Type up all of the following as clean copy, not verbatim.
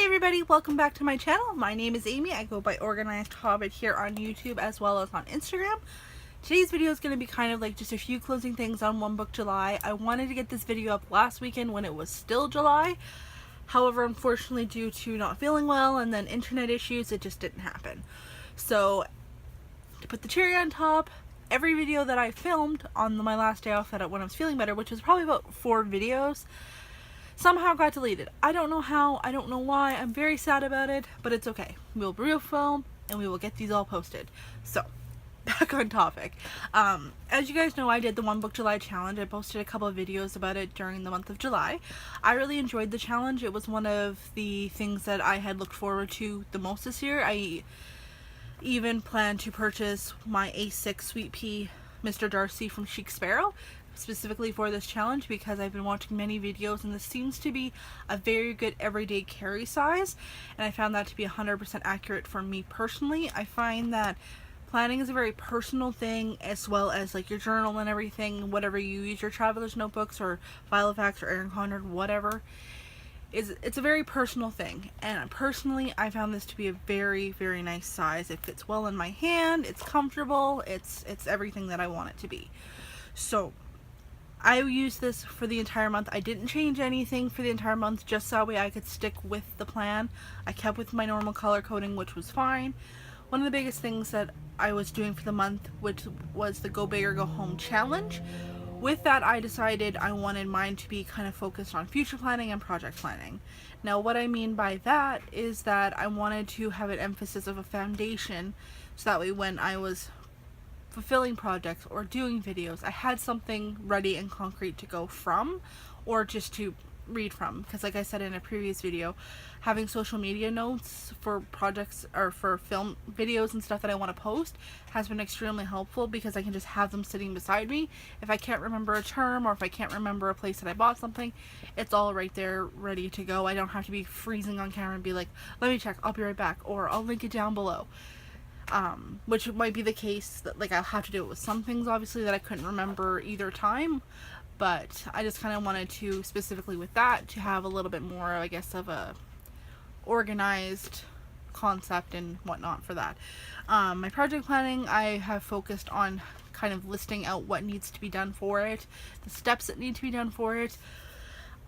everybody, welcome back to my channel. My name is Amy. I go by Organized Hobbit here on YouTube as well as on Instagram. Today's video is going to be kind of like just a few closing things on One Book July. I wanted to get this video up last weekend when it was still July. However, unfortunately, due to not feeling well and then internet issues, it just didn't happen. So, to put the cherry on top, every video that I filmed on my last day off when I was feeling better, which was probably about 4 videos, somehow got deleted. I don't know how, I don't know why. I'm very sad about it, but it's okay. We'll refilm and we will get these all posted. So, back on topic. As you guys know, I did the One Book July challenge. I posted a couple of videos about it during the month of July. I really enjoyed the challenge. It was one of the things that I had looked forward to the most this year. I even planned to purchase my A6 Sweet Pea Mr. Darcy from Chic Sparrow specifically for this challenge because I've been watching many videos and this seems to be a very good everyday carry size, and I found that to be 100% accurate for me personally. I find that planning is a very personal thing, as well as like your journal and everything, whatever you use, your traveler's notebooks or Filofax or Erin Condor, whatever. It's a very personal thing, and personally I found this to be a very, very nice size. It fits well in my hand, it's comfortable, it's everything that I want it to be. So I used this for the entire month. I didn't change anything for the entire month, just so that way I could stick with the plan. I kept with my normal color coding, which was fine. One of the biggest things that I was doing for the month, which was the Go Big or Go Home challenge. With that, I decided I wanted mine to be kind of focused on future planning and project planning. Now, what I mean by that is that I wanted to have an emphasis of a foundation, so that way when I was fulfilling projects or doing videos, I had something ready and concrete to go from, or just to read from. Because like I said in a previous video, having social media notes for projects or for film videos and stuff that I want to post has been extremely helpful, because I can just have them sitting beside me. If I can't remember a term, or if I can't remember a place that I bought something, it's all right there ready to go. I don't have to be freezing on camera and be like, let me check, I'll be right back, or I'll link it down below. Which might be the case that like I'll have to do it with some things obviously that I couldn't remember either time, but I just kind of wanted to, specifically with that, to have a little bit more, I guess, of a organized concept and whatnot for that. My project planning, I have focused on kind of listing out what needs to be done for it, the steps that need to be done for it.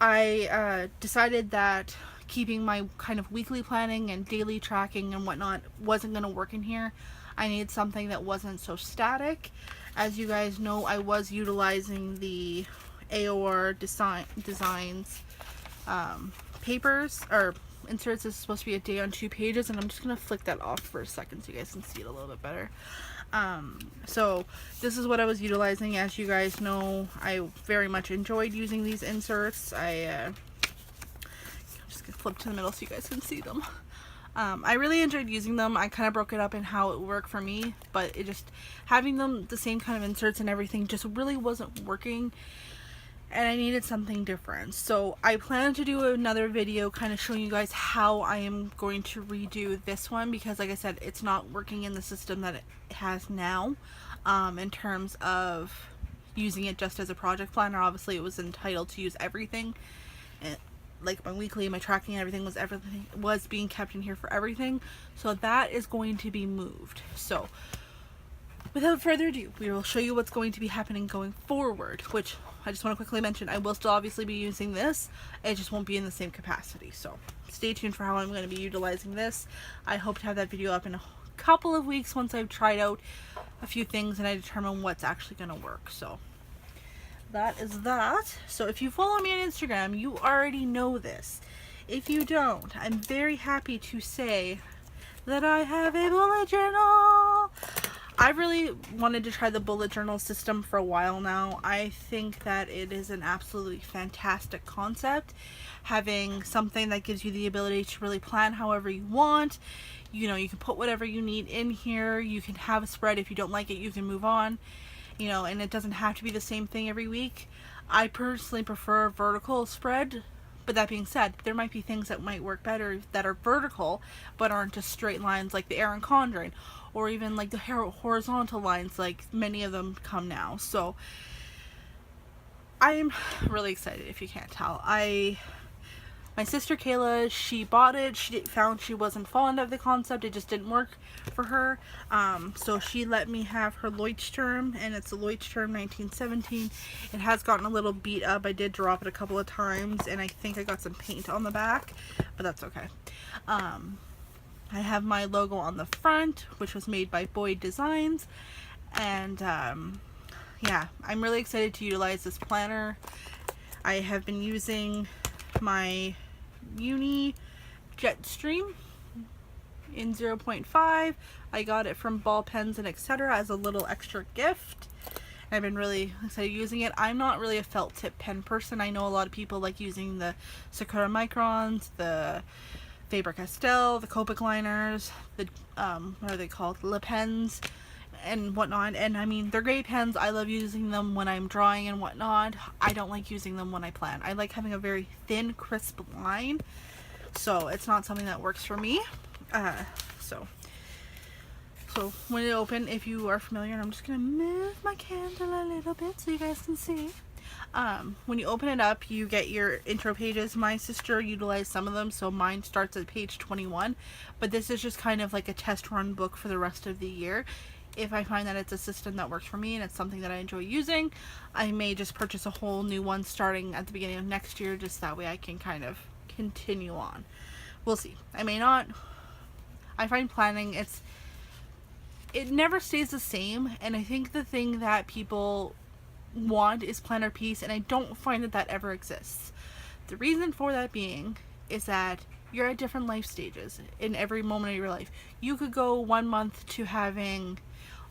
I decided that keeping my kind of weekly planning and daily tracking and whatnot wasn't going to work in here. I needed something that wasn't so static. As you guys know, I was utilizing the AOR Designs papers, or inserts. This is supposed to be a day on 2 pages, and I'm just going to flick that off for a second so you guys can see it a little bit better. So this is what I was utilizing. As you guys know, I very much enjoyed using these inserts. I'm just gonna flip to the middle so you guys can see them. I really enjoyed using them. I kind of broke it up in how it worked for me, but it just, having them the same kind of inserts and everything just really wasn't working, and I needed something different. So I plan to do another video kind of showing you guys how I am going to redo this one, because like I said, it's not working in the system that it has now, in terms of using it just as a project planner. Obviously it was entitled to use everything, and like my weekly, my tracking, everything was being kept in here for everything. So that is going to be moved. So without further ado, we will show you what's going to be happening going forward, which I just want to quickly mention, I will still obviously be using this, it just won't be in the same capacity. So stay tuned for how I'm going to be utilizing this. I hope to have that video up in a couple of weeks once I've tried out a few things and I determine what's actually going to work. So that is that. So if you follow me on Instagram, you already know this. If you don't, I'm very happy to say that I have a bullet journal. I really wanted to try the bullet journal system for a while now. I think that it is an absolutely fantastic concept. Having something that gives you the ability to really plan however you want. You know, you can put whatever you need in here. You can have a spread. If you don't like it, you can move on. You know, and it doesn't have to be the same thing every week. I personally prefer a vertical spread, but that being said, there might be things that might work better that are vertical but aren't just straight lines like the Erin Condor, or even like the horizontal lines like many of them come now. So I'm really excited, if you can't tell. I My sister Kayla, she bought it. She found she wasn't fond of the concept. It just didn't work for her. So she let me have her Leuchtturm, and it's a Leuchtturm 1917. It has gotten a little beat up. I did drop it a couple of times, and I think I got some paint on the back, but that's okay. I have my logo on the front, which was made by Boyd Designs, and yeah, I'm really excited to utilize this planner. I have been using my Uni Jetstream in 0.5. I got it from Ball Pens and etc. as a little extra gift. I've been really excited using it. I'm not really a felt tip pen person. I know a lot of people like using the Sakura Microns, the Faber-Castell, the Copic liners, the what are they called, Le Pens and whatnot, and I mean, they're great pens. I love using them when I'm drawing and whatnot. I don't like using them when I plan. I like having a very thin, crisp line, so it's not something that works for me. So when it opened, if you are familiar, and I'm just gonna move my candle a little bit so you guys can see. When you open it up, you get your intro pages. My sister utilized some of them, so mine starts at page 21, but this is just kind of like a test run book for the rest of the year. If I find that it's a system that works for me and it's something that I enjoy using, I may just purchase a whole new one starting at the beginning of next year, just that way I can kind of continue on. We'll see. I may not. I find planning, it never stays the same, and I think the thing that people want is planner peace, and I don't find that that ever exists. The reason for that being is that you're at different life stages in every moment of your life. You could go 1 month to having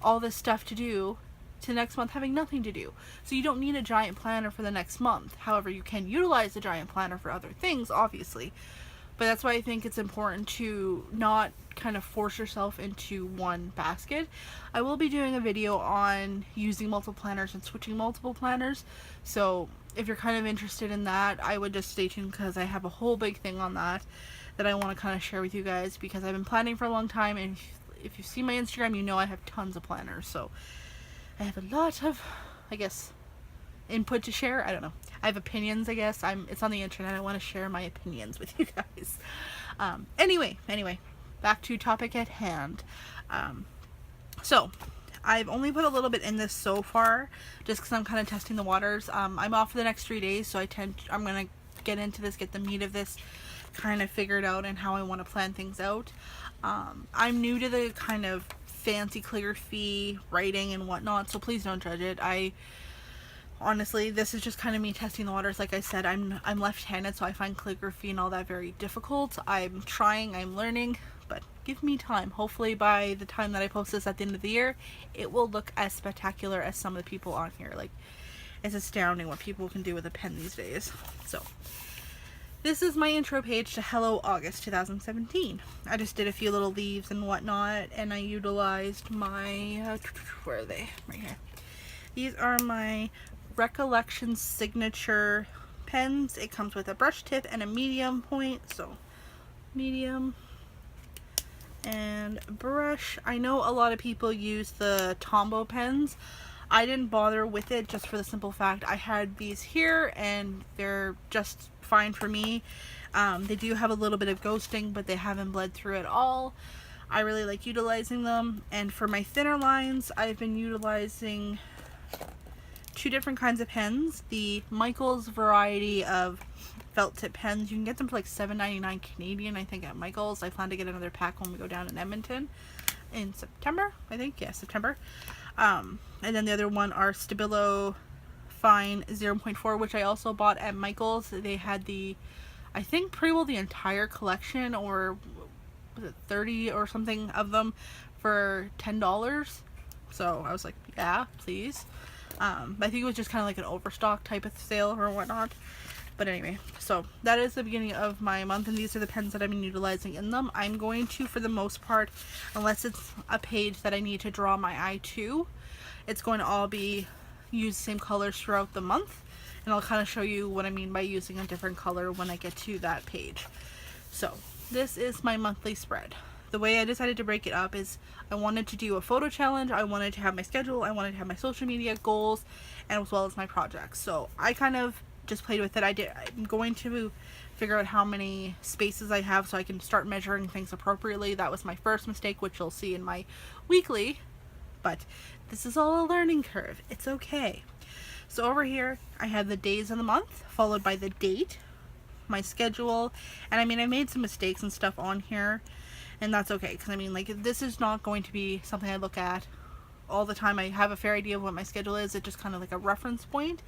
all this stuff to do to next month having nothing to do. So you don't need a giant planner for the next month. However, you can utilize the giant planner for other things, obviously. But that's why I think it's important to not kind of force yourself into one basket. I will be doing a video on using multiple planners and switching multiple planners. So if you're kind of interested in that, I would just stay tuned, because I have a whole big thing on that I want to kind of share with you guys, because I've been planning for a long time, and if you see my Instagram, you know I have tons of planners. So I have a lot of, I guess, input to share. I don't know. I have opinions, I guess. It's on the internet. I want to share my opinions with you guys. Anyway, back to topic at hand. So I've only put a little bit in this so far, just because I'm kind of testing the waters. I'm off for the next 3 days, so I'm gonna get into this, get the meat of this kind of figured out, and how I want to plan things out. I'm new to the kind of fancy calligraphy writing and whatnot, so please don't judge it. Honestly, this is just kind of me testing the waters. Like I said, I'm left-handed, so I find calligraphy and all that very difficult. I'm trying, I'm learning, but give me time. Hopefully by the time that I post this at the end of the year, it will look as spectacular as some of the people on here. Like, it's astounding what people can do with a pen these days. So this is my intro page to Hello August 2017. I just did a few little leaves and whatnot, and I utilized my, where are they? Right here. These are my Recollection signature pens. It comes with a brush tip and a medium point, so medium and brush. I know a lot of people use the Tombow pens. I didn't bother with it, just for the simple fact I had these here and they're just fine for me. They do have a little bit of ghosting, but they haven't bled through at all. I really like utilizing them. And for my thinner lines, I've been utilizing 2 different kinds of pens. The Michaels variety of felt tip pens. You can get them for like $7.99 Canadian, I think, at Michaels. I plan to get another pack when we go down in Edmonton in September, I think. Yeah, September. And then the other one are Stabilo Fine 0.4, which I also bought at Michaels. They had the, I think, pretty well the entire collection, or was it 30 or something of them, for $10. So I was like, yeah, please. I think it was just kind of like an overstock type of sale or whatnot. But anyway, so that is the beginning of my month, and these are the pens that I've been utilizing in them. I'm going to, for the most part, unless it's a page that I need to draw my eye to, it's going to all be use the same colors throughout the month. And I'll kind of show you what I mean by using a different color when I get to that page. So this is my monthly spread. The way I decided to break it up is I wanted to do a photo challenge, I wanted to have my schedule, I wanted to have my social media goals, and as well as my projects. So I kind of just played with it. I'm going to figure out how many spaces I have so I can start measuring things appropriately. That was my first mistake, which you'll see in my weekly, but this is all a learning curve. It's okay. So over here I have the days of the month followed by the date, my schedule, and I mean I made some mistakes and stuff on here, and that's okay, because I mean, like, this is not going to be something I look at all the time. I have a fair idea of what my schedule is. It's just kind of like a reference point.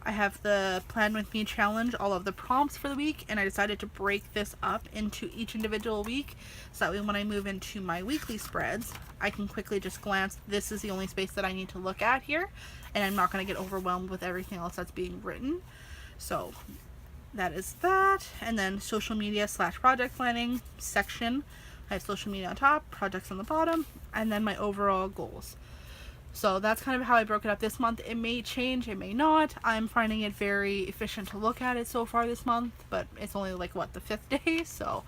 I have the Plan With Me challenge, all of the prompts for the week, and I decided to break this up into each individual week, so that way when I move into my weekly spreads, I can quickly just glance, this is the only space that I need to look at here, and I'm not going to get overwhelmed with everything else that's being written. So that is that. And then social media / project planning section, I have social media on top, projects on the bottom, and then my overall goals. So that's kind of how I broke it up this month. It may change, it may not. I'm finding it very efficient to look at it so far this month, but it's only like, what, the 5th day? So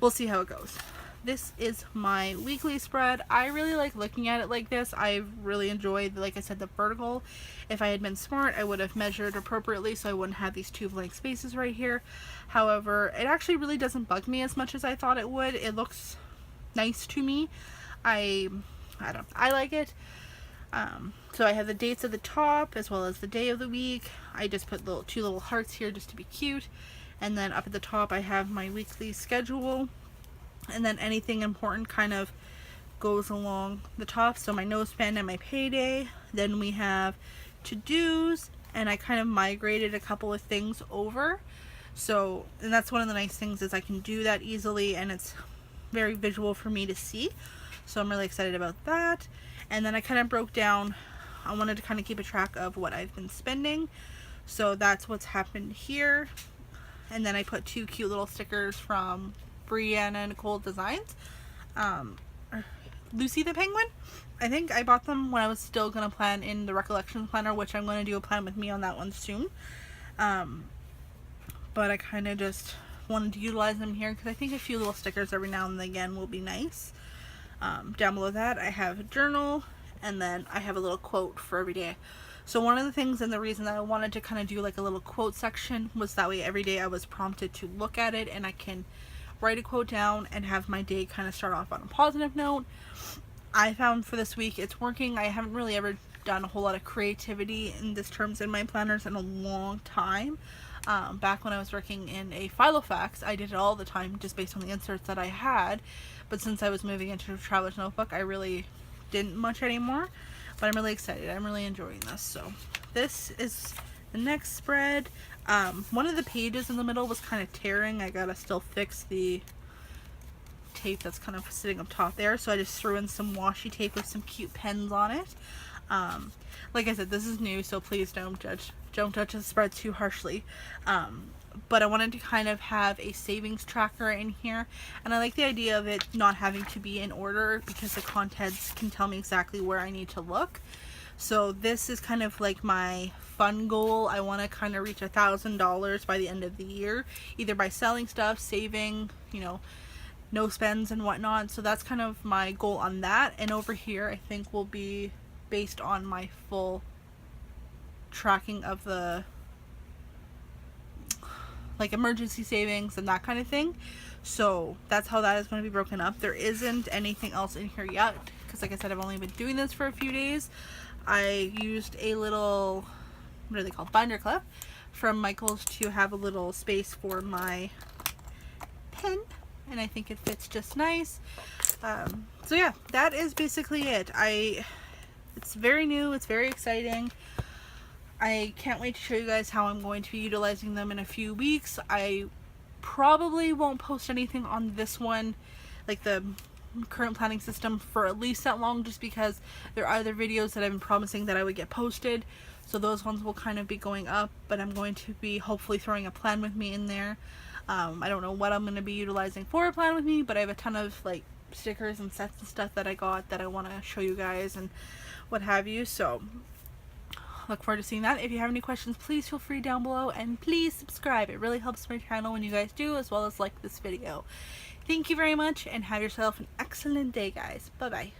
we'll see how it goes. This is my weekly spread. I really like looking at it like this. I really enjoyed, like I said, the vertical. If I had been smart, I would have measured appropriately so I wouldn't have these 2 blank spaces right here. However, it actually really doesn't bug me as much as I thought it would. It looks nice to me. I like it. So I have the dates at the top as well as the day of the week. I just put 2 little hearts here just to be cute. And then up at the top I have my weekly schedule. And then anything important kind of goes along the top. So my no spend and my payday. Then we have to-dos, and I kind of migrated a couple of things over. So, and that's one of the nice things, is I can do that easily and it's very visual for me to see. So I'm really excited about that. And then I kind of broke down, I wanted to kind of keep a track of what I've been spending. So that's what's happened here. And then I put 2 cute little stickers from Brianna and Nicole Designs. Lucy the Penguin. I think I bought them when I was still going to plan in the Recollections Planner, which I'm going to do a plan with me on that one soon. But I kind of just wanted to utilize them here because I think a few little stickers every now and again will be nice. Down below that I have a journal, and then I have a little quote for every day. So one of the things and the reason that I wanted to kind of do like a little quote section was that way every day I was prompted to look at it and I can write a quote down and have my day kind of start off on a positive note. I found for this week it's working. I haven't really ever done a whole lot of creativity in this terms in my planners in a long time. Back when I was working in a Filofax, I did it all the time just based on the inserts that I had. But since I was moving into a Traveler's Notebook, I really didn't much anymore. But I'm really excited. I'm really enjoying this. So this is the next spread. One of the pages in the middle was kind of tearing. I gotta still fix the tape that's kind of sitting up top there. So I just threw in some washi tape with some cute pens on it. Like I said, this is new, so please don't judge the spread too harshly. But I wanted to kind of have a savings tracker in here, and I like the idea of it not having to be in order because the contents can tell me exactly where I need to look. So this is kind of like my fun goal. I want to kind of reach $1,000 by the end of the year, either by selling stuff, saving, you know, no spends and whatnot. So that's kind of my goal on that. And over here I think will be based on my full tracking of the like emergency savings and that kind of thing. So that's how that is going to be broken up. There isn't anything else in here yet because, like I said, I've only been doing this for a few days. I used a little, what are they called, binder clip from Michael's to have a little space for my pen, and I think it fits just nice. So yeah, that is basically it. It's very new, it's very exciting. I can't wait to show you guys how I'm going to be utilizing them in a few weeks. I probably won't post anything on this one, like the current planning system, for at least that long, just because there are other videos that I've been promising that I would get posted. So those ones will kind of be going up, but I'm going to be hopefully throwing a plan with me in there. I don't know what I'm going to be utilizing for a plan with me, but I have a ton of like stickers and sets and stuff that I got that I want to show you guys and what have you. So look forward to seeing that. If you have any questions, please feel free down below, and please subscribe. It really helps my channel when you guys do, as well as like this video. Thank you very much, and have yourself an excellent day, guys. Bye bye.